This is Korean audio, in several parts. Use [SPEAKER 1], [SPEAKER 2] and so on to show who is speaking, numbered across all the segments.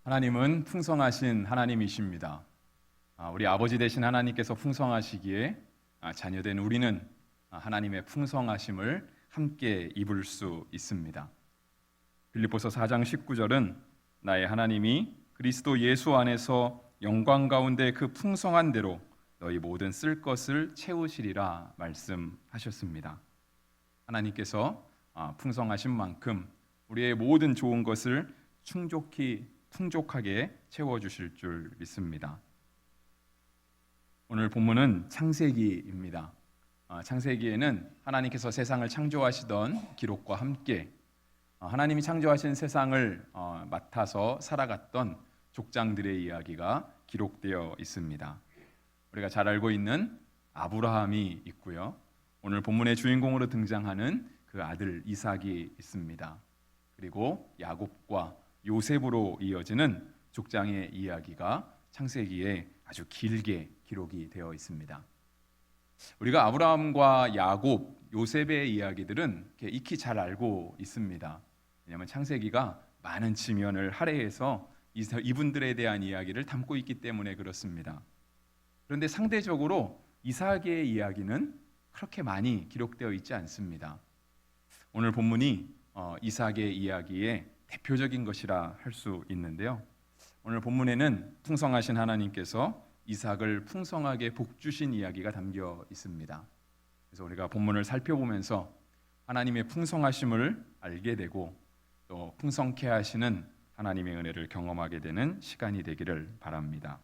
[SPEAKER 1] 하나님은 풍성하신 하나님이십니다. 우리 아버지 되신 하나님께서 풍성하시기에 자녀된 우리는 하나님의 풍성하심을 함께 입을 수 있습니다. 빌립보서 4장 19절은 나의 하나님이 그리스도 예수 안에서 영광 가운데 그 풍성한 대로 너희 모든 쓸 것을 채우시리라 말씀하셨습니다. 하나님께서 풍성하신 만큼 우리의 모든 좋은 것을 풍족하게 채워주실 줄 믿습니다. 오늘 본문은 창세기입니다. 창세기에는 하나님께서 세상을 창조하시던 기록과 함께 하나님이 창조하신 세상을 맡아서 살아갔던 족장들의 이야기가 기록되어 있습니다. 우리가 잘 알고 있는 아브라함이 있고요. 오늘 본문의 주인공으로 등장하는 그 아들 이삭이 있습니다. 그리고 야곱과 요셉으로 이어지는 족장의 이야기가 창세기에 아주 길게 기록이 되어 있습니다. 우리가 아브라함과 야곱, 요셉의 이야기들은 익히 잘 알고 있습니다. 왜냐하면 창세기가 많은 지면을 할애해서 이분들에 대한 이야기를 담고 있기 때문에 그렇습니다. 그런데 상대적으로 이삭의 이야기는 그렇게 많이 기록되어 있지 않습니다. 오늘 본문이 이삭의 이야기의 대표적인 것이라 할 수 있는데요. 오늘 본문에는 풍성하신 하나님께서 이삭을 풍성하게 복주신 이야기가 담겨 있습니다. 그래서 우리가 본문을 살펴보면서 하나님의 풍성하심을 알게 되고 또 풍성케 하시는 하나님의 은혜를 경험하게 되는 시간이 되기를 바랍니다.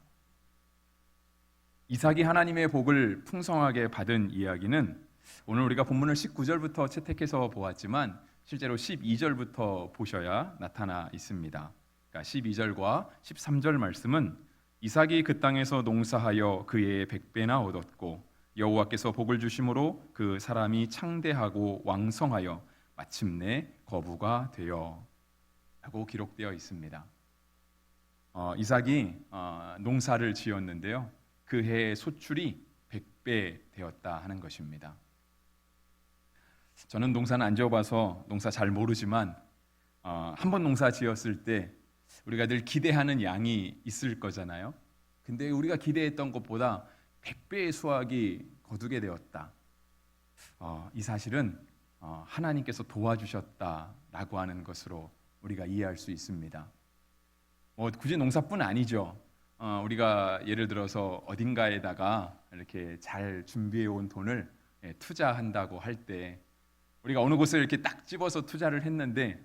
[SPEAKER 1] 이삭이 하나님의 복을 풍성하게 받은 이야기는 오늘 우리가 본문을 19절부터 채택해서 보았지만 실제로 12절부터 보셔야 나타나 있습니다. 그러니까 12절과 13절 말씀은 이삭이 그 땅에서 농사하여 그 해에 100배나 얻었고 여호와께서 복을 주심으로 그 사람이 창대하고 왕성하여 마침내 거부가 되어 라고 기록되어 있습니다. 이삭이 농사를 지었는데요. 그 해의 소출이 100배 되었다 하는 것입니다. 저는 농사는 안 지어봐서 농사 잘 모르지만 한 번 농사 지었을 때 우리가 늘 기대하는 양이 있을 거잖아요. 근데 우리가 기대했던 것보다 100배의 수확이 거두게 되었다. 이 사실은 하나님께서 도와주셨다라고 하는 것으로 우리가 이해할 수 있습니다. 굳이 농사뿐 아니죠. 우리가 예를 들어서 어딘가에다가 이렇게 잘 준비해 온 돈을 투자한다고 할 때 우리가 어느 곳을 이렇게 딱 집어서 투자를 했는데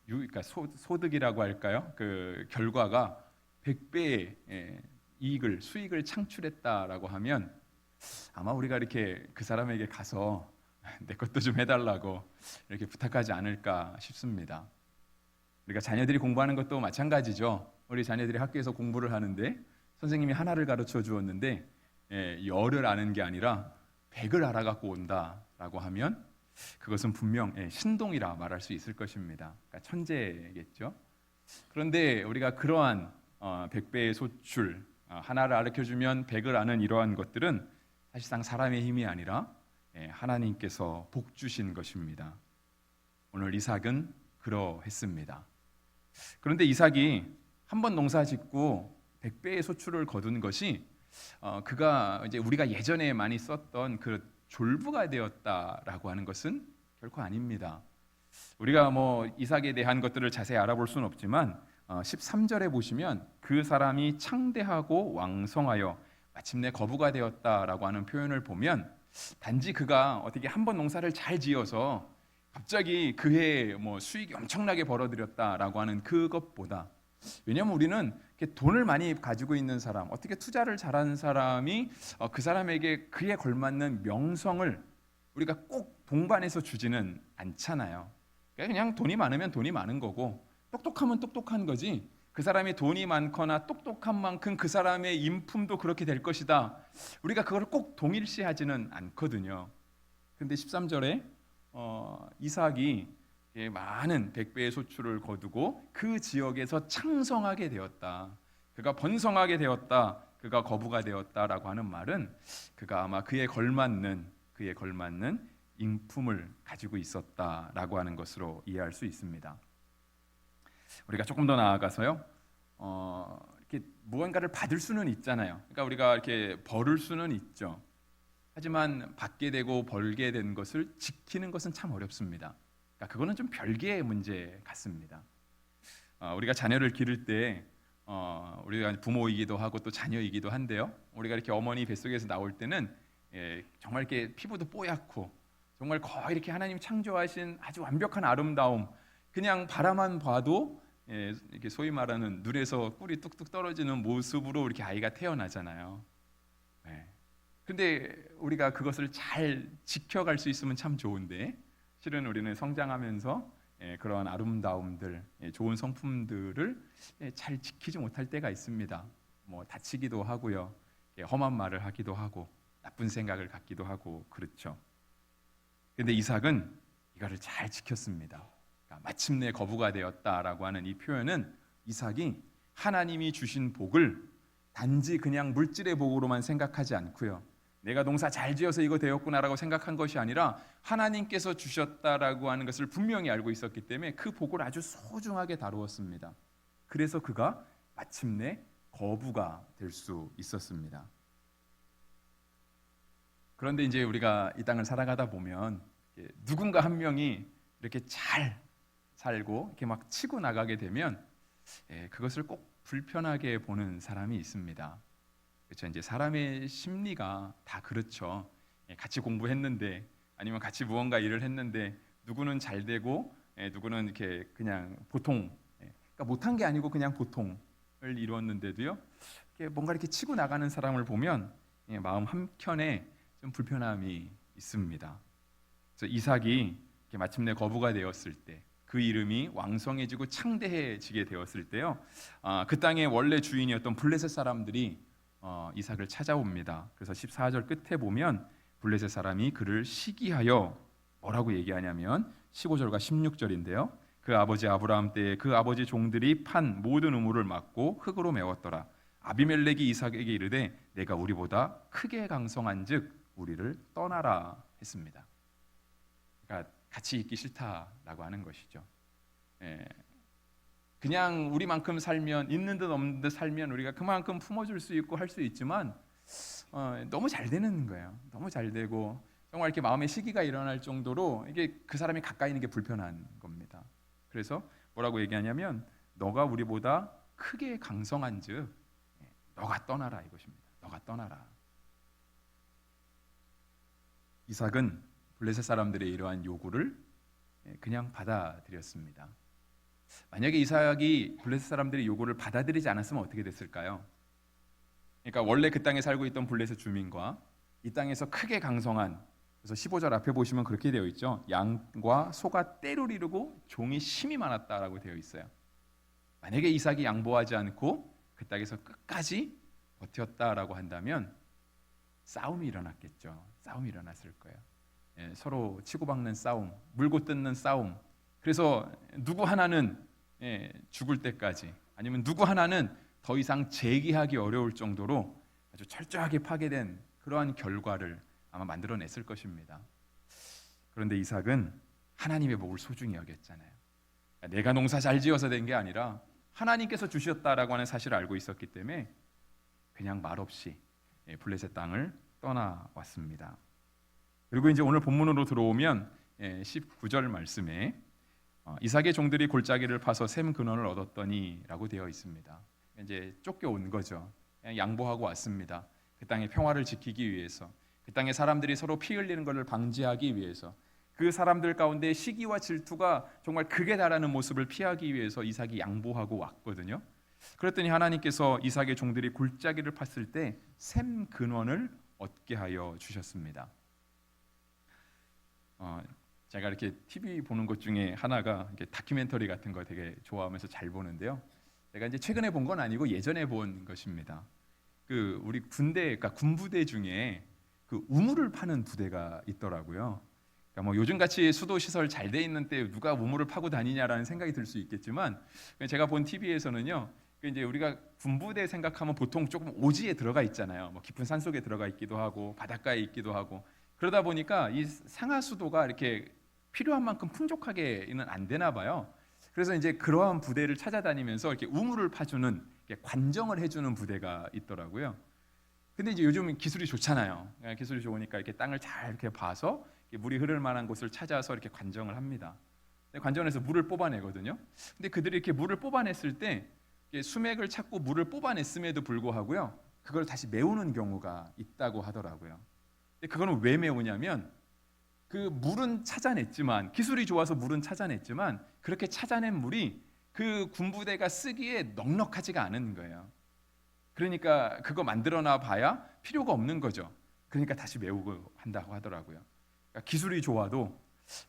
[SPEAKER 1] 그러니까 소득이라고 할까요? 그 결과가 100배의 수익을 창출했다라고 하면 아마 우리가 이렇게 그 사람에게 가서 내 것도 좀 해달라고 이렇게 부탁하지 않을까 싶습니다. 우리가 자녀들이 공부하는 것도 마찬가지죠. 우리 자녀들이 학교에서 공부를 하는데 선생님이 하나를 가르쳐 주었는데 열을 아는 게 아니라 100을 알아갖고 온다라고 하면 그것은 분명 신동이라 말할 수 있을 것입니다. 그러니까 천재겠죠. 그런데 우리가 그러한 100배의 소출, 하나를 가르쳐주면 100을 아는 이러한 것들은 사실상 사람의 힘이 아니라 하나님께서 복 주신 것입니다. 오늘 이삭은 그러했습니다. 그런데 이삭이 한 번 농사 짓고 100배의 소출을 거둔 것이 그가 이제 우리가 예전에 많이 썼던 그 졸부가 되었다라고 하는 것은 결코 아닙니다. 우리가 이삭에 대한 것들을 자세히 알아볼 수는 없지만 13절에 보시면 그 사람이 창대하고 왕성하여 마침내 거부가 되었다라고 하는 표현을 보면 단지 그가 어떻게 한 번 농사를 잘 지어서 갑자기 그 해에 수익이 엄청나게 벌어들였다라고 하는 그것보다, 왜냐하면 우리는 돈을 많이 가지고 있는 사람, 어떻게 투자를 잘하는 사람이 그 사람에게 그에 걸맞는 명성을 우리가 꼭 동반해서 주지는 않잖아요. 그냥 돈이 많으면 돈이 많은 거고 똑똑하면 똑똑한 거지, 그 사람이 돈이 많거나 똑똑한 만큼 그 사람의 인품도 그렇게 될 것이다, 우리가 그걸 꼭 동일시하지는 않거든요. 그런데 13절에 이삭이 많은 100배의 소출을 거두고 그 지역에서 창성하게 되었다, 그가 번성하게 되었다, 그가 거부가 되었다라고 하는 말은 그가 아마 그에 걸맞는 인품을 가지고 있었다라고 하는 것으로 이해할 수 있습니다. 우리가 조금 더 나아가서요. 이렇게 무언가를 받을 수는 있잖아요. 그러니까 우리가 이렇게 벌을 수는 있죠. 하지만 받게 되고 벌게 된 것을 지키는 것은 참 어렵습니다. 그러니까 그거는 좀 별개의 문제 같습니다. 우리가 자녀를 기를 때 우리가 부모이기도 하고 또 자녀이기도 한데요. 우리가 이렇게 어머니 뱃속에서 나올 때는 정말 이렇게 피부도 뽀얗고 정말 거의 이렇게 하나님 창조하신 아주 완벽한 아름다움, 그냥 바라만 봐도 이렇게 소위 말하는 눈에서 꿀이 뚝뚝 떨어지는 모습으로 이렇게 아이가 태어나잖아요. 근데 우리가 그것을 잘 지켜갈 수 있으면 참 좋은데 실은 우리는 성장하면서 그런 아름다움들, 좋은 성품들을 잘 지키지 못할 때가 있습니다. 뭐 다치기도 하고요, 험한 말을 하기도 하고 나쁜 생각을 갖기도 하고 그렇죠. 근데 이삭은 이거를 잘 지켰습니다. 그러니까 마침내 거부가 되었다라고 하는 이 표현은 이삭이 하나님이 주신 복을 단지 그냥 물질의 복으로만 생각하지 않고요, 내가 농사 잘 지어서 이거 되었구나라고 생각한 것이 아니라 하나님께서 주셨다라고 하는 것을 분명히 알고 있었기 때문에 그 복을 아주 소중하게 다루었습니다. 그래서 그가 마침내 거부가 될 수 있었습니다. 그런데 이제 우리가 이 땅을 살아가다 보면 누군가 한 명이 이렇게 잘 살고 이렇게 막 치고 나가게 되면 그것을 꼭 불편하게 보는 사람이 있습니다. 그렇죠. 이제 사람의 심리가 다 그렇죠. 같이 공부했는데 아니면 같이 무언가 일을 했는데 누구는 잘 되고 누구는 이렇게 그냥 보통, 그러니까 못한 게 아니고 그냥 보통을 이루었는데도요, 뭔가 이렇게 치고 나가는 사람을 보면 마음 한켠에 좀 불편함이 있습니다. 그래서 이삭이 마침내 거부가 되었을 때, 그 이름이 왕성해지고 창대해지게 되었을 때요, 그 땅의 원래 주인이었던 블레셋 사람들이 이삭을 찾아옵니다. 그래서 14절 끝에 보면 블레셋 사람이 그를 시기하여 뭐라고 얘기하냐면 15절과 16절인데요. 그 아버지 아브라함 때에 그 아버지 종들이 판 모든 우물을 막고 흙으로 메웠더라. 아비멜렉이 이삭에게 이르되 내가 우리보다 크게 강성한즉 우리를 떠나라 했습니다. 그러니까 같이 있기 싫다라고 하는 것이죠. 그냥 우리만큼 살면, 있는 듯 없는 듯 살면 우리가 그만큼 품어줄 수 있고 할 수 있지만 너무 잘 되는 거예요. 너무 잘 되고 정말 이렇게 마음의 시기가 일어날 정도로 이게 그 사람이 가까이 있는 게 불편한 겁니다. 그래서 뭐라고 얘기하냐면 너가 우리보다 크게 강성한즉 너가 떠나라 이것입니다. 너가 떠나라. 이삭은 블레셋 사람들의 이러한 요구를 그냥 받아들였습니다. 만약에 이삭이 블레셋 사람들의 요구를 받아들이지 않았으면 어떻게 됐을까요? 그러니까 원래 그 땅에 살고 있던 블레셋 주민과 이 땅에서 크게 강성한, 그래서 15절 앞에 보시면 그렇게 되어 있죠. 양과 소가 때를 이루고 종이 심이 많았다라고 되어 있어요. 만약에 이삭이 양보하지 않고 그 땅에서 끝까지 버텼다라고 한다면 싸움이 일어났겠죠. 싸움이 일어났을 거예요. 서로 치고박는 싸움, 물고 뜯는 싸움. 그래서 누구 하나는 죽을 때까지, 아니면 누구 하나는 더 이상 재기하기 어려울 정도로 아주 철저하게 파괴된 그러한 결과를 아마 만들어냈을 것입니다. 그런데 이삭은 하나님의 복을 소중히 여겼잖아요. 내가 농사 잘 지어서 된 게 아니라 하나님께서 주셨다라고 하는 사실을 알고 있었기 때문에 그냥 말없이 블레셋 땅을 떠나왔습니다. 그리고 이제 오늘 본문으로 들어오면 19절 말씀에 이삭의 종들이 골짜기를 파서 샘 근원을 얻었더니라고 되어 있습니다. 이제 쫓겨온 거죠. 그냥 양보하고 왔습니다. 그 땅의 평화를 지키기 위해서, 그 땅의 사람들이 서로 피 흘리는 것을 방지하기 위해서, 그 사람들 가운데 시기와 질투가 정말 극에 달하는 모습을 피하기 위해서 이삭이 양보하고 왔거든요. 그랬더니 하나님께서 이삭의 종들이 골짜기를 팠을 때 샘 근원을 얻게 하여 주셨습니다. 제가 이렇게 TV 보는 것 중에 하나가 이렇게 다큐멘터리 같은 거 되게 좋아하면서 잘 보는데요. 제가 이제 최근에 본 건 아니고 예전에 본 것입니다. 그 우리 군대, 그러니까 군부대 중에 그 우물을 파는 부대가 있더라고요. 그러니까 뭐 요즘 같이 수도 시설 잘 돼 있는 때 누가 우물을 파고 다니냐라는 생각이 들 수 있겠지만, 제가 본 TV에서는요, 이제 우리가 군부대 생각하면 보통 조금 오지에 들어가 있잖아요. 뭐 깊은 산 속에 들어가 있기도 하고 바닷가에 있기도 하고, 그러다 보니까 이 상하수도가 이렇게 필요한 만큼 풍족하게는 안 되나 봐요. 그래서 이제 그러한 부대를 찾아다니면서 이렇게 우물을 파주는, 이렇게 관정을 해주는 부대가 있더라고요. 근데 이제 요즘 기술이 좋잖아요. 기술이 좋으니까 이렇게 땅을 잘 이렇게 봐서 이렇게 물이 흐를 만한 곳을 찾아서 이렇게 관정을 합니다. 관정에서 물을 뽑아내거든요. 근데 그들이 이렇게 물을 뽑아냈을 때 수맥을 찾고 물을 뽑아냈음에도 불구하고요, 그걸 다시 메우는 경우가 있다고 하더라고요. 근데 그거는 왜 메우냐면, 그 물은 찾아냈지만, 기술이 좋아서 물은 찾아냈지만, 그렇게 찾아낸 물이 그 군부대가 쓰기에 넉넉하지가 않은 거예요. 그러니까 그거 만들어놔 봐야 필요가 없는 거죠. 그러니까 다시 메우고 한다고 하더라고요. 그러니까 기술이 좋아도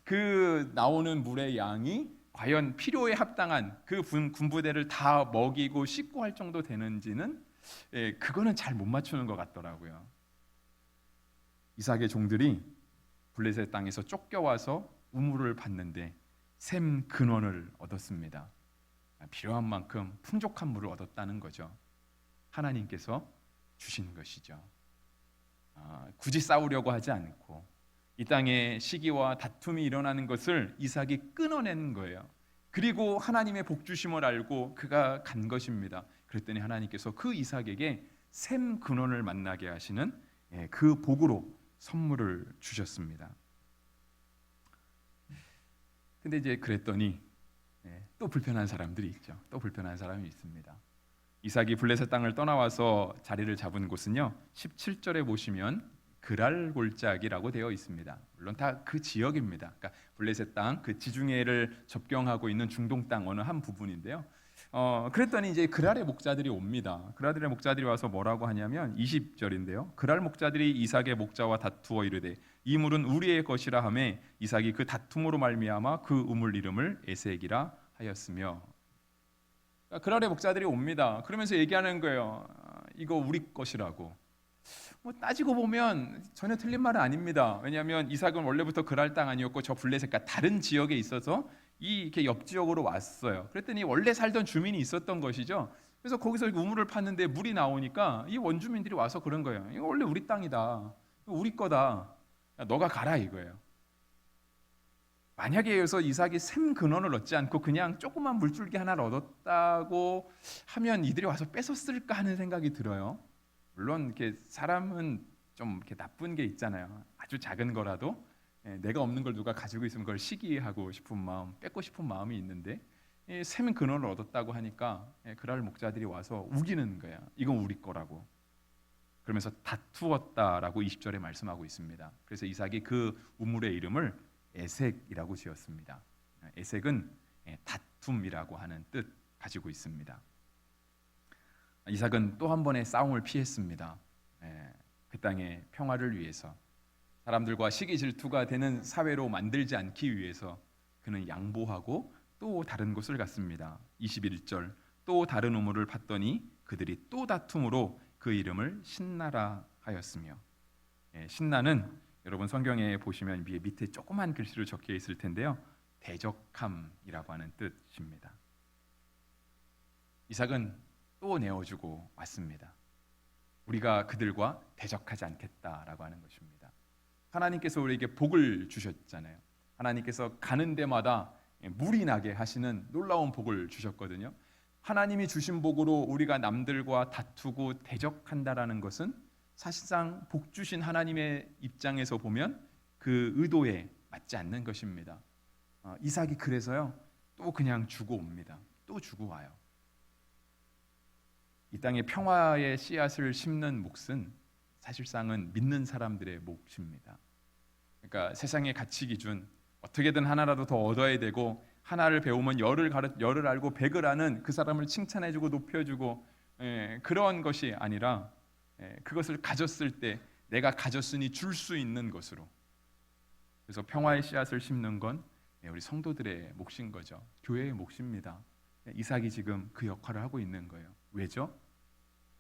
[SPEAKER 1] 그 나오는 물의 양이 과연 필요에 합당한 그 군부대를 다 먹이고 씻고 할 정도 되는지는, 그거는 잘 못 맞추는 것 같더라고요. 이삭의 종들이 블레셋 땅에서 쫓겨와서 우물을 팠는데 샘 근원을 얻었습니다. 필요한 만큼 풍족한 물을 얻었다는 거죠. 하나님께서 주신 것이죠. 굳이 싸우려고 하지 않고 이 땅에 시기와 다툼이 일어나는 것을 이삭이 끊어낸 거예요. 그리고 하나님의 복주심을 알고 그가 간 것입니다. 그랬더니 하나님께서 그 이삭에게 샘 근원을 만나게 하시는, 그 복으로 선물을 주셨습니다. 근데 이제 그랬더니 또 불편한 사람들이 있죠. 또 불편한 사람이 있습니다. 이삭이 블레셋 땅을 떠나와서 자리를 잡은 곳은요, 17절에 보시면 그랄 골짜기라고 되어 있습니다. 물론 다 그 지역입니다. 그러니까 블레셋 땅, 그 지중해를 접경하고 있는 중동 땅 어느 한 부분인데요. 그랬더니 이제 그랄의 목자들이 옵니다. 그랄의 목자들이 와서 뭐라고 하냐면 20절인데요. 그랄 목자들이 이삭의 목자와 다투어 이르되 이 물은 우리의 것이라 하매 이삭이 그 다툼으로 말미암아 그 우물 이름을 에색이라 하였으며. 그랄의 목자들이 옵니다. 그러면서 얘기하는 거예요. 이거 우리 것이라고. 따지고 보면 전혀 틀린 말은 아닙니다. 왜냐하면 이삭은 원래부터 그랄 땅 아니었고 저 블레셋과 다른 지역에 있어서 이렇게 옆 지역으로 왔어요. 그랬더니 원래 살던 주민이 있었던 것이죠. 그래서 거기서 우물을 팠는데 물이 나오니까 이 원주민들이 와서 그런 거예요. 이거 원래 우리 땅이다. 이거 우리 거다. 너가 가라 이거예요. 만약에 여기서 이삭이 샘 근원을 얻지 않고 그냥 조그만 물줄기 하나를 얻었다고 하면 이들이 와서 뺏었을까 하는 생각이 들어요. 물론 이렇게 사람은 좀 이렇게 나쁜 게 있잖아요. 아주 작은 거라도 내가 없는 걸 누가 가지고 있으면 그걸 시기하고 싶은 마음, 뺏고 싶은 마음이 있는데, 샘 근원을 얻었다고 하니까 그랄 목자들이 와서 우기는 거야. 이건 우리 거라고. 그러면서 다투었다라고 20절에 말씀하고 있습니다. 그래서 이삭이 그 우물의 이름을 에색이라고 지었습니다. 에색은 다툼이라고 하는 뜻 가지고 있습니다. 이삭은 또 한 번의 싸움을 피했습니다. 그 땅의 평화를 위해서, 사람들과 시기 질투가 되는 사회로 만들지 않기 위해서 그는 양보하고 또 다른 곳을 갔습니다. 21절, 또 다른 우물을 팠더니 그들이 또 다툼으로 그 이름을 신나라 하였으며. 신나는 여러분 성경에 보시면 밑에 조그만 글씨로 적혀 있을 텐데요, 대적함이라고 하는 뜻입니다. 이삭은 또 내어주고 왔습니다. 우리가 그들과 대적하지 않겠다라고 하는 것입니다. 하나님께서 우리에게 복을 주셨잖아요. 하나님께서 가는 데마다 물이 나게 하시는 놀라운 복을 주셨거든요. 하나님이 주신 복으로 우리가 남들과 다투고 대적한다라는 것은 사실상 복 주신 하나님의 입장에서 보면 그 의도에 맞지 않는 것입니다. 이삭이 그래서요, 또 그냥 주고 옵니다. 또 주고 와요. 이 땅에 평화의 씨앗을 심는 몫은 사실상은 믿는 사람들의 몫입니다. 그러니까 세상의 가치 기준, 어떻게든 하나라도 더 얻어야 되고, 하나를 배우면 열을 알고 백을 아는 그 사람을 칭찬해주고 높여주고, 그런 것이 아니라 그것을 가졌을 때 내가 가졌으니 줄 수 있는 것으로. 그래서 평화의 씨앗을 심는 건 우리 성도들의 몫인 거죠. 교회의 몫입니다. 이삭이 지금 그 역할을 하고 있는 거예요. 왜죠?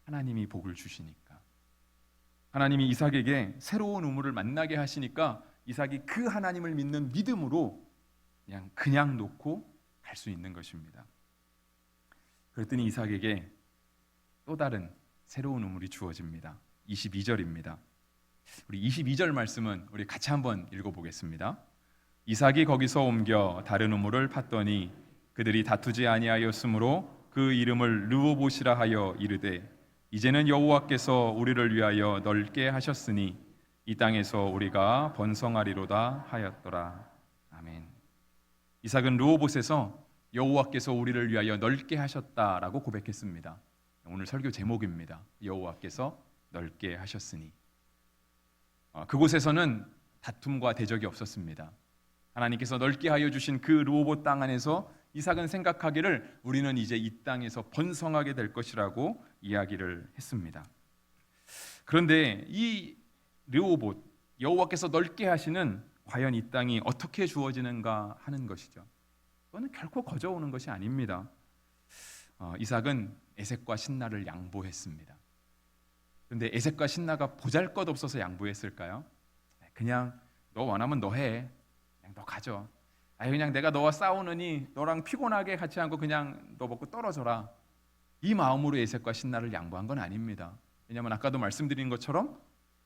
[SPEAKER 1] 하나님이 복을 주시니까. 하나님이 이삭에게 새로운 우물을 만나게 하시니까 이삭이 그 하나님을 믿는 믿음으로 그냥 놓고 갈 수 있는 것입니다. 그랬더니 이삭에게 또 다른 새로운 우물이 주어집니다. 22절입니다. 우리 22절 말씀은 우리 같이 한번 읽어보겠습니다. 이삭이 거기서 옮겨 다른 우물을 팠더니 그들이 다투지 아니하였으므로 그 이름을 르호봇이라 하여 이르되 이제는 여호와께서 우리를 위하여 넓게 하셨으니 이 땅에서 우리가 번성하리로다 하였더라. 아멘. 이삭은 르호봇에서 여호와께서 우리를 위하여 넓게 하셨다라고 고백했습니다. 오늘 설교 제목입니다. 여호와께서 넓게 하셨으니. 그곳에서는 다툼과 대적이 없었습니다. 하나님께서 넓게 하여 주신 그 르호봇 땅 안에서 이삭은 생각하기를 우리는 이제 이 땅에서 번성하게 될 것이라고 이야기를 했습니다. 그런데 이 르호봇, 여호와께서 넓게 하시는 과연 이 땅이 어떻게 주어지는가 하는 것이죠. 그거는 결코 거저오는 것이 아닙니다. 이삭은 에색과 신나를 양보했습니다. 그런데 에색과 신나가 보잘것없어서 양보했을까요? 그냥 너 원하면 너 해. 그냥 너 가져. 그냥 내가 너와 싸우느니 너랑 피곤하게 같이 한 거 그냥 너 먹고 떨어져라. 이 마음으로 에색과 신나를 양보한 건 아닙니다. 왜냐하면 아까도 말씀드린 것처럼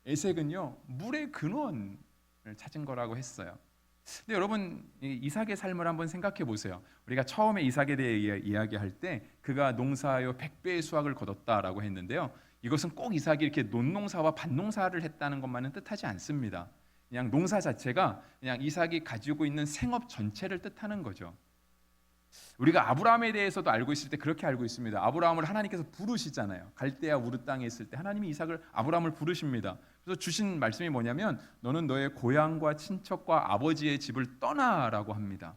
[SPEAKER 1] 에색은요 물의 근원을 찾은 거라고 했어요. 근데 여러분 이삭의 삶을 한번 생각해 보세요. 우리가 처음에 이삭에 대해 이야기할 때 그가 농사하여 100배의 수확을 거뒀다라고 했는데요. 이것은 꼭 이삭이 이렇게 논농사와 밭농사를 했다는 것만은 뜻하지 않습니다. 그냥 농사 자체가 그냥 이삭이 가지고 있는 생업 전체를 뜻하는 거죠. 우리가 아브라함에 대해서도 알고 있을 때 그렇게 알고 있습니다. 아브라함을 하나님께서 부르시잖아요. 갈대아 우르 땅에 있을 때 하나님이 이삭을 아브라함을 부르십니다. 그래서 주신 말씀이 뭐냐면 너는 너의 고향과 친척과 아버지의 집을 떠나라고 합니다.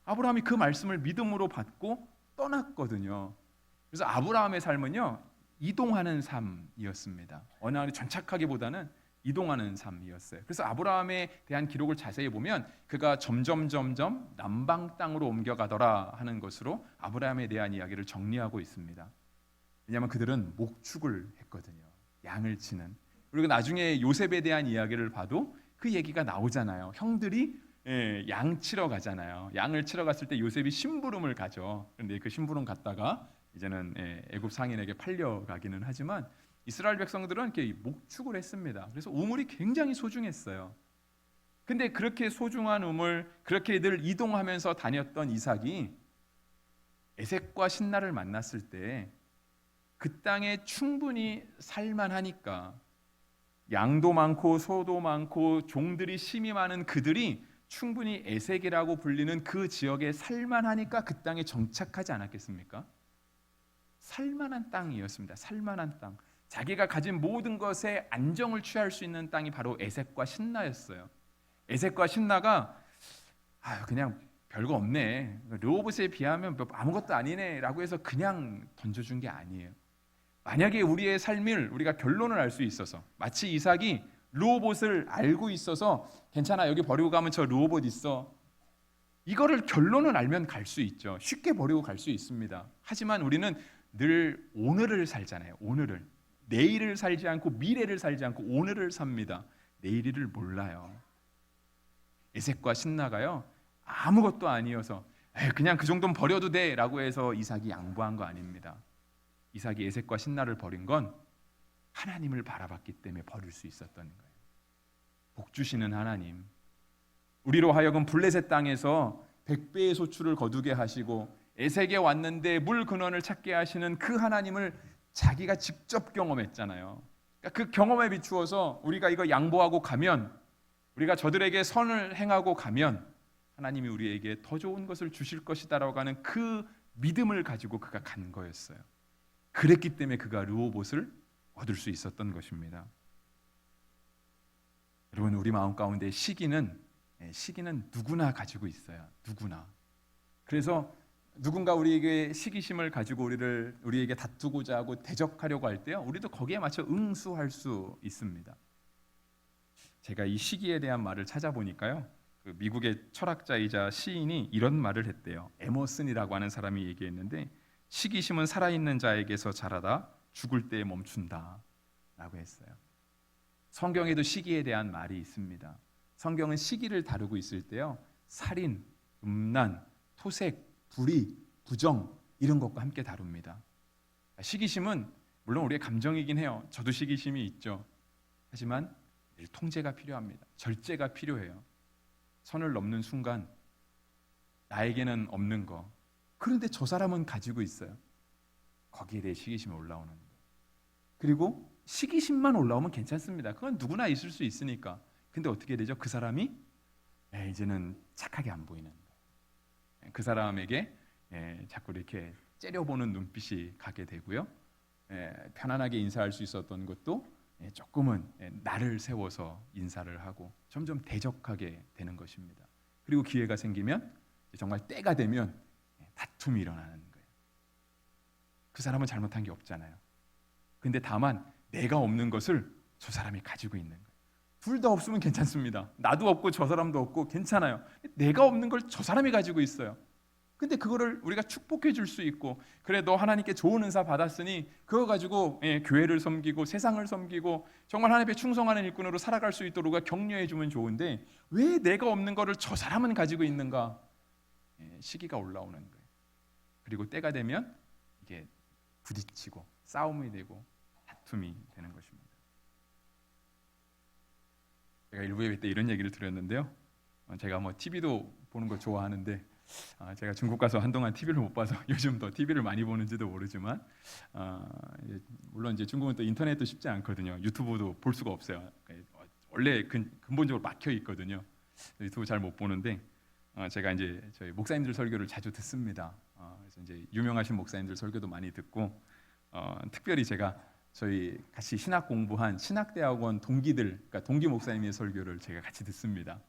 [SPEAKER 1] 아브라함이 그 말씀을 믿음으로 받고 떠났거든요. 그래서 아브라함의 삶은요 이동하는 삶이었습니다. 어느 날 전착하기보다는 이동하는 삶이었어요. 그래서 아브라함에 대한 기록을 자세히 보면 그가 점점 남방 땅으로 옮겨가더라 하는 것으로 아브라함에 대한 이야기를 정리하고 있습니다. 왜냐하면 그들은 목축을 했거든요. 양을 치는. 그리고 나중에 요셉에 대한 이야기를 봐도 그 얘기가 나오잖아요. 형들이 양 치러 가잖아요. 양을 치러 갔을 때 요셉이 심부름을 가죠. 그런데 그 심부름 갔다가 이제는 애굽 상인에게 팔려가기는 하지만 이스라엘 백성들은 이렇게 목축을 했습니다. 그래서 우물이 굉장히 소중했어요. 근데 그렇게 소중한 우물, 그렇게 늘 이동하면서 다녔던 이삭이 에색과 신나를 만났을 때 그 땅에 충분히 살만하니까 양도 많고 소도 많고 종들이 심이 많은 그들이 충분히 에색이라고 불리는 그 지역에 살만하니까 그 땅에 정착하지 않았겠습니까? 살만한 땅이었습니다. 살만한 땅. 자기가 가진 모든 것에 안정을 취할 수 있는 땅이 바로 에색과 신나였어요. 에색과 신나가 그냥 별거 없네. 르호봇에 비하면 아무것도 아니네라고 해서 그냥 던져준 게 아니에요. 만약에 우리의 삶을 우리가 결론을 알 수 있어서 마치 이삭이 르호봇을 알고 있어서 괜찮아 여기 버리고 가면 저 르호봇 있어. 이거를 결론을 알면 갈 수 있죠. 쉽게 버리고 갈 수 있습니다. 하지만 우리는 늘 오늘을 살잖아요. 오늘을. 내일을 살지 않고 미래를 살지 않고 오늘을 삽니다. 내일을 몰라요. 에색과 신나가요 아무것도 아니어서 그냥 그 정도는 버려도 돼라고 해서 이삭이 양보한 거 아닙니다. 이삭이 에색과 신나를 버린 건 하나님을 바라봤기 때문에 버릴 수 있었던 거예요. 복 주시는 하나님, 우리로 하여금 블레셋 땅에서 100배의 소출을 거두게 하시고 에색에 왔는데 물 근원을 찾게 하시는 그 하나님을 자기가 직접 경험했잖아요. 그러니까 그 경험에 비추어서 우리가 이거 양보하고 가면, 우리가 저들에게 선을 행하고 가면 하나님이 우리에게 더 좋은 것을 주실 것이다라고 하는 그 믿음을 가지고 그가 간 거였어요. 그랬기 때문에 그가 르호봇을 얻을 수 있었던 것입니다. 여러분, 우리 마음 가운데 시기는 누구나 가지고 있어요. 누구나. 그래서 누군가 우리에게 시기심을 가지고 우리에게 다투고자 하고 대적하려고 할 때요, 우리도 거기에 맞춰 응수할 수 있습니다. 제가 이 시기에 대한 말을 찾아보니까요, 그 미국의 철학자이자 시인이 이런 말을 했대요. 에머슨이라고 하는 사람이 얘기했는데, 시기심은 살아있는 자에게서 자라다 죽을 때에 멈춘다 라고 했어요. 성경에도 시기에 대한 말이 있습니다. 성경은 시기를 다루고 있을 때요, 살인, 음란, 토색, 불의, 부정 이런 것과 함께 다룹니다. 시기심은 물론 우리의 감정이긴 해요. 저도 시기심이 있죠. 하지만 늘 통제가 필요합니다. 절제가 필요해요. 선을 넘는 순간 나에게는 없는 거, 그런데 저 사람은 가지고 있어요. 거기에 대해 시기심이 올라오는 거예요. 그리고 시기심만 올라오면 괜찮습니다. 그건 누구나 있을 수 있으니까. 근데 어떻게 되죠? 그 사람이 이제는 착하게 안 보이는 거예요. 그 사람에게 자꾸 이렇게 째려보는 눈빛이 가게 되고요. 편안하게 인사할 수 있었던 것도 조금은 나를 세워서 인사를 하고 점점 대적하게 되는 것입니다. 그리고 기회가 생기면 정말 때가 되면 다툼이 일어나는 거예요. 그 사람은 잘못한 게 없잖아요. 근데 다만 내가 없는 것을 저 사람이 가지고 있는 거예요. 둘 다 없으면 괜찮습니다. 나도 없고 저 사람도 없고 괜찮아요. 내가 없는 걸 저 사람이 가지고 있어요. 근데 그거를 우리가 축복해 줄 수 있고, 그래 너 하나님께 좋은 은사 받았으니 그거 가지고 교회를 섬기고 세상을 섬기고 정말 하나님 앞에 충성하는 일꾼으로 살아갈 수 있도록 우리가 격려해 주면 좋은데, 왜 내가 없는 거를 저 사람은 가지고 있는가? 시기가 올라오는 거예요. 그리고 때가 되면 이게 부딪히고 싸움이 되고 다툼이 되는 것입니다. 제가 일부 예배 때 이런 얘기를 드렸는데요. 제가 TV도 보는 걸 좋아하는데 제가 중국 가서 한동안 TV를 못 봐서 요즘 더 TV를 많이 보는지도 모르지만 물론 이제 중국은 또 인터넷도 쉽지 않거든요. 유튜브도 볼 수가 없어요. 원래 근본적으로 막혀 있거든요. 유튜브 잘 못 보는데 제가 이제 저희 목사님들 설교를 자주 듣습니다. 그래서 이제 유명하신 목사님들 설교도 많이 듣고 특별히 제가 저희 같이 신학 공부한 신학대학원 동기들, 그러니까 동기 목사님의 설교를 제가 같이 듣습니다.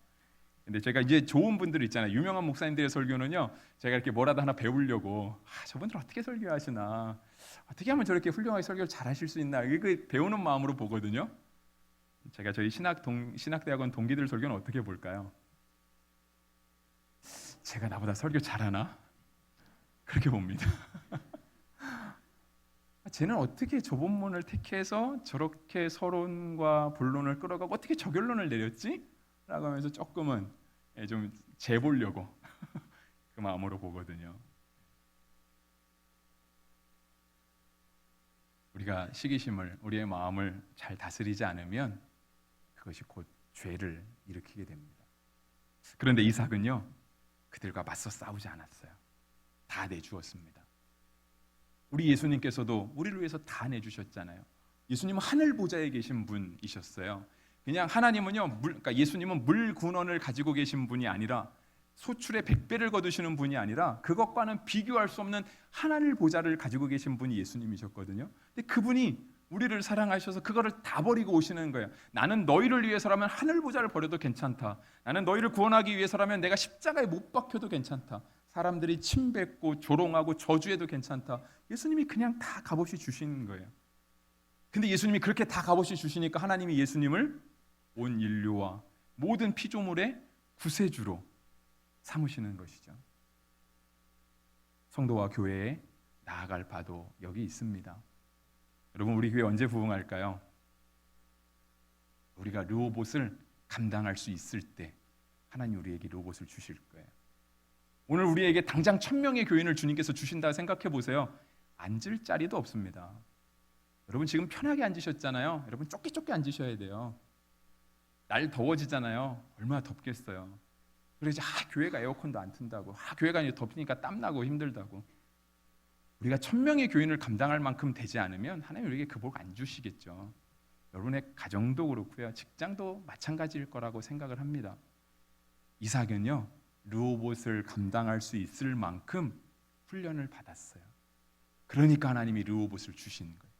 [SPEAKER 1] 근데 제가 이제 좋은 분들 있잖아요. 유명한 목사님들의 설교는요, 제가 이렇게 뭐라도 하나 배우려고 저분들 어떻게 설교하시나, 어떻게 하면 저렇게 훌륭하게 설교를 잘하실 수 있나, 이거 배우는 마음으로 보거든요. 제가 저희 신학대학원 동기들 설교는 어떻게 볼까요? 제가 나보다 설교 잘하나? 그렇게 봅니다. 쟤는 어떻게 저 본문을 택해서 저렇게 서론과 본론을 끌어가고 어떻게 저 결론을 내렸지? 라고 하면서 조금은 좀 재보려고 그 마음으로 보거든요. 우리가 시기심을, 우리의 마음을 잘 다스리지 않으면 그것이 곧 죄를 일으키게 됩니다. 그런데 이삭은요, 그들과 맞서 싸우지 않았어요. 다 내주었습니다. 우리 예수님께서도 우리를 위해서 다 내주셨잖아요. 예수님은 하늘 보좌에 계신 분이셨어요. 그냥 하나님은요, 그러니까 예수님은 물 근원을 가지고 계신 분이 아니라 소출의 100배를 거두시는 분이 아니라 그것과는 비교할 수 없는 하늘 보좌를 가지고 계신 분이 예수님이셨거든요. 근데 그분이 우리를 사랑하셔서 그거를 다 버리고 오시는 거예요. 나는 너희를 위해서라면 하늘 보좌를 버려도 괜찮다. 나는 너희를 구원하기 위해서라면 내가 십자가에 못 박혀도 괜찮다. 사람들이 침뱉고 조롱하고 저주해도 괜찮다. 예수님이 그냥 다 값없이 주시는 거예요. 근데 예수님이 그렇게 다 값없이 주시니까 하나님이 예수님을 온 인류와 모든 피조물의 구세주로 삼으시는 것이죠. 성도와 교회에 나아갈 바도 여기 있습니다. 여러분, 우리 교회 언제 부흥할까요? 우리가 르호봇을 감당할 수 있을 때 하나님 우리에게 르호봇을 주실 거예요. 오늘 우리에게 당장 1000명의 교인을 주님께서 주신다 생각해 보세요. 앉을 자리도 없습니다. 여러분 지금 편하게 앉으셨잖아요. 여러분 쫓기 앉으셔야 돼요. 날 더워지잖아요. 얼마나 덥겠어요. 그래서 교회가 에어컨도 안 튼다고, 교회가 덥으니까 땀나고 힘들다고. 우리가 1000명의 교인을 감당할 만큼 되지 않으면 하나님 우리에게 그 복 안 주시겠죠. 여러분의 가정도 그렇고요, 직장도 마찬가지일 거라고 생각을 합니다. 이삭은요, 르호봇을 감당할 수 있을 만큼 훈련을 받았어요. 그러니까 하나님이 르호봇을 주신 거예요.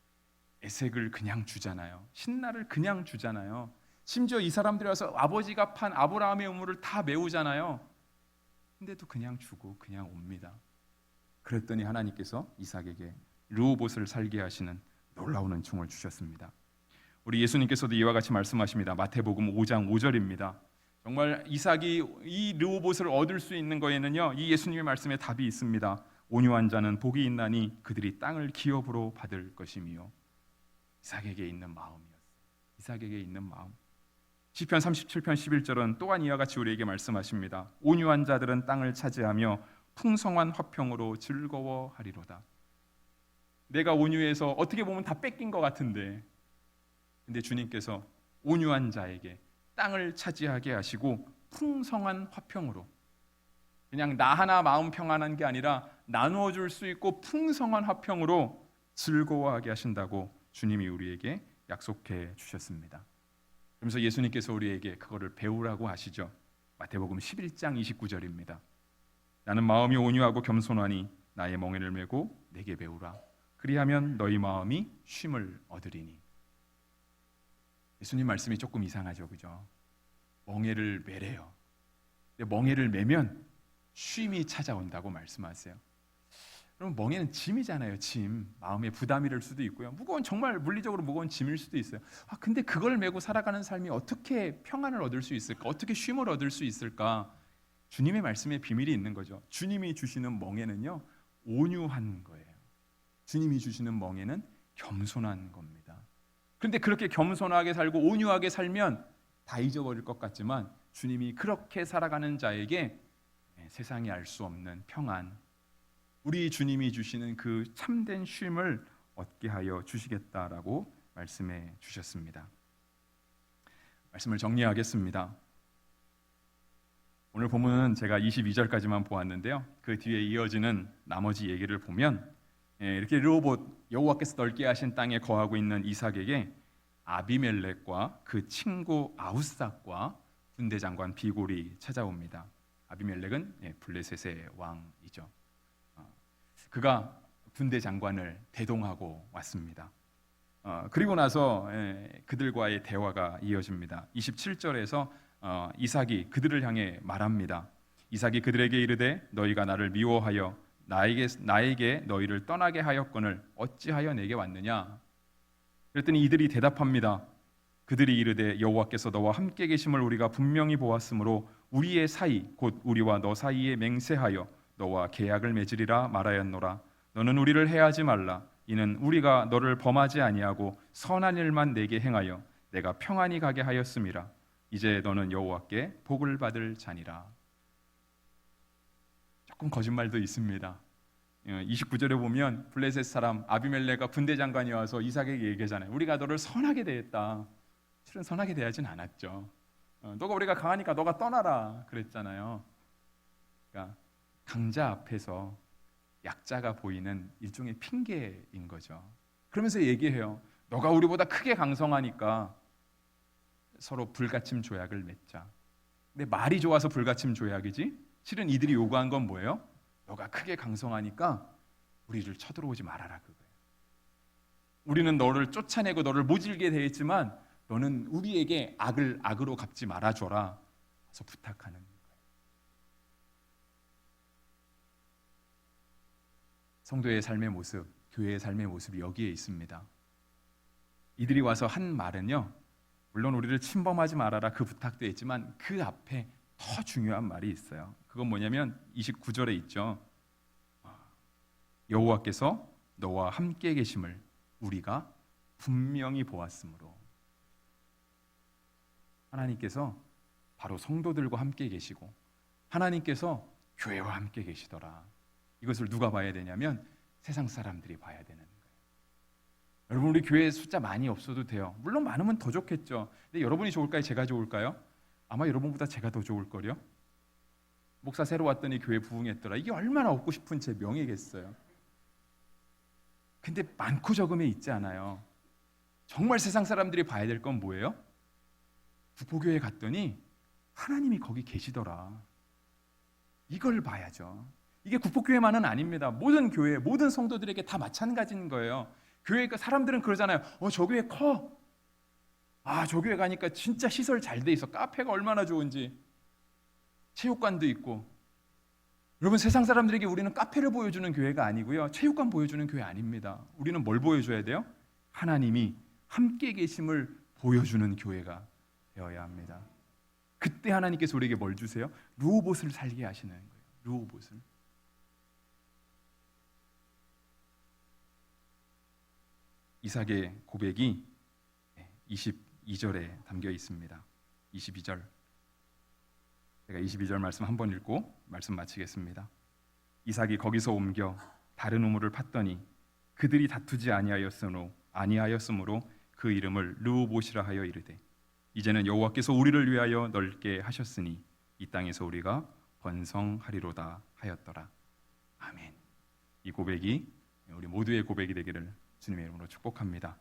[SPEAKER 1] 에색을 그냥 주잖아요. 신나를 그냥 주잖아요. 심지어 이 사람들이 와서 아버지가 판 아브라함의 우물을 다 메우잖아요. 근데도 그냥 주고 그냥 옵니다. 그랬더니 하나님께서 이삭에게 르호봇을 살게 하시는 놀라운 은총을 주셨습니다. 우리 예수님께서도 이와 같이 말씀하십니다. 마태복음 5장 5절입니다. 정말 이삭이 이 르호봇을 얻을 수 있는 거에는요, 이 예수님의 말씀에 답이 있습니다. 온유한 자는 복이 있나니 그들이 땅을 기업으로 받을 것이며. 이삭에게 있는 마음이었어요. 이삭에게 있는 마음. 시편 37편 11절은 또한 이와 같이 우리에게 말씀하십니다. 온유한 자들은 땅을 차지하며 풍성한 화평으로 즐거워하리로다. 내가 온유해서 어떻게 보면 다 뺏긴 것 같은데, 근데 주님께서 온유한 자에게 땅을 차지하게 하시고 풍성한 화평으로, 그냥 나 하나 마음 평안한 게 아니라 나누어 줄 수 있고 풍성한 화평으로 즐거워하게 하신다고 주님이 우리에게 약속해 주셨습니다. 그러면서 예수님께서 우리에게 그거를 배우라고 하시죠. 마태복음 11장 29절입니다. 나는 마음이 온유하고 겸손하니 나의 멍에를 메고 내게 배우라. 그리하면 너희 마음이 쉼을 얻으리니. 예수님 말씀이 조금 이상하죠, 그죠? 멍에를 메래요. 근데 멍에를 메면 쉼이 찾아온다고 말씀하세요. 그럼 멍에는 짐이잖아요, 짐. 마음의 부담일 수도 있고요. 무거운, 정말 물리적으로 무거운 짐일 수도 있어요. 근데 그걸 메고 살아가는 삶이 어떻게 평안을 얻을 수 있을까? 어떻게 쉼을 얻을 수 있을까? 주님의 말씀에 비밀이 있는 거죠. 주님이 주시는 멍에는요, 온유한 거예요. 주님이 주시는 멍에는 겸손한 겁니다. 그런데 그렇게 겸손하게 살고 온유하게 살면 다 잊어버릴 것 같지만 주님이 그렇게 살아가는 자에게 세상이 알 수 없는 평안, 우리 주님이 주시는 그 참된 쉼을 얻게 하여 주시겠다라고 말씀해 주셨습니다. 말씀을 정리하겠습니다. 오늘 본문은 제가 22절까지만 보았는데요. 그 뒤에 이어지는 나머지 얘기를 보면 이렇게 르호봇, 여호와께서 넓게 하신 땅에 거하고 있는 이삭에게 아비멜렉과 그 친구 아우삭과 군대 장관 비골이 찾아옵니다. 아비멜렉은 블레셋의 왕이죠. 그가 군대 장관을 대동하고 왔습니다. 그리고 나서 그들과의 대화가 이어집니다. 27절에서 이삭이 그들을 향해 말합니다. 이삭이 그들에게 이르되 너희가 나를 미워하여 나에게 너희를 떠나게 하였거늘 어찌하여 내게 왔느냐? 그랬더니 이들이 대답합니다. 그들이 이르되 여호와께서 너와 함께 계심을 우리가 분명히 보았으므로 우리의 사이 곧 우리와 너 사이에 맹세하여 너와 계약을 맺으리라 말하였노라. 너는 우리를 해하지 말라. 이는 우리가 너를 범하지 아니하고 선한 일만 내게 행하여 내가 평안히 가게 하였음이라. 이제 너는 여호와께 복을 받을 자니라. 조금 거짓말도 있습니다. 29절에 보면 블레셋 사람 아비멜렉과 군대 장관이 와서 이삭에게 얘기하잖아요. 우리가 너를 선하게 대했다. 실은 선하게 대하진 않았죠. 너가 우리가 강하니까 너가 떠나라 그랬잖아요. 그러니까 강자 앞에서 약자가 보이는 일종의 핑계인 거죠. 그러면서 얘기해요. 너가 우리보다 크게 강성하니까 서로 불가침 조약을 맺자. 근데 말이 좋아서 불가침 조약이지 실은 이들이 요구한 건 뭐예요? 너가 크게 강성하니까 우리를 쳐들어오지 말아라 그거예요. 우리는 너를 쫓아내고 너를 모질게 대했지만 너는 우리에게 악을 악으로 갚지 말아줘라. 그래서 부탁하는 거예요. 성도의 삶의 모습, 교회의 삶의 모습이 여기에 있습니다. 이들이 와서 한 말은요, 물론 우리를 침범하지 말아라 그 부탁도 있지만 그 앞에 더 중요한 말이 있어요. 그건 뭐냐면 29절에 있죠. 여호와께서 너와 함께 계심을 우리가 분명히 보았으므로. 하나님께서 바로 성도들과 함께 계시고 하나님께서 교회와 함께 계시더라. 이것을 누가 봐야 되냐면 세상 사람들이 봐야 되는 거예요. 여러분, 우리 교회 숫자 많이 없어도 돼요. 물론 많으면 더 좋겠죠. 근데 여러분이 좋을까요? 제가 좋을까요? 아마 여러분보다 제가 더 좋을걸요? 목사 새로 왔더니 교회 부흥했더라. 이게 얼마나 얻고 싶은 제 명예겠어요. 근데 많고 적음에 있지 않아요. 정말 세상 사람들이 봐야 될 건 뭐예요? 국보교회 갔더니 하나님이 거기 계시더라. 이걸 봐야죠. 이게 국보교회만은 아닙니다. 모든 교회, 모든 성도들에게 다 마찬가지인 거예요. 교회 사람들은 그러잖아요. 저 교회 커. 저 교회 가니까 진짜 시설 잘 돼 있어. 카페가 얼마나 좋은지. 체육관도 있고. 여러분, 세상 사람들에게 우리는 카페를 보여주는 교회가 아니고요. 체육관 보여주는 교회 아닙니다. 우리는 뭘 보여줘야 돼요? 하나님이 함께 계심을 보여주는 교회가 되어야 합니다. 그때 하나님께서 우리에게 뭘 주세요? 르호봇을 살게 하시는 거예요. 르호봇을. 이삭의 고백이 22절에 담겨 있습니다. 22절. 제가 22절 말씀 한번 읽고 말씀 마치겠습니다. 이삭이 거기서 옮겨 다른 우물을 팠더니 그들이 다투지 아니하였으므로 그 이름을 르호봇이라 하여 이르되 이제는 여호와께서 우리를 위하여 넓게 하셨으니 이 땅에서 우리가 번성하리로다 하였더라. 아멘. 이 고백이 우리 모두의 고백이 되기를 주님의 이름으로 축복합니다.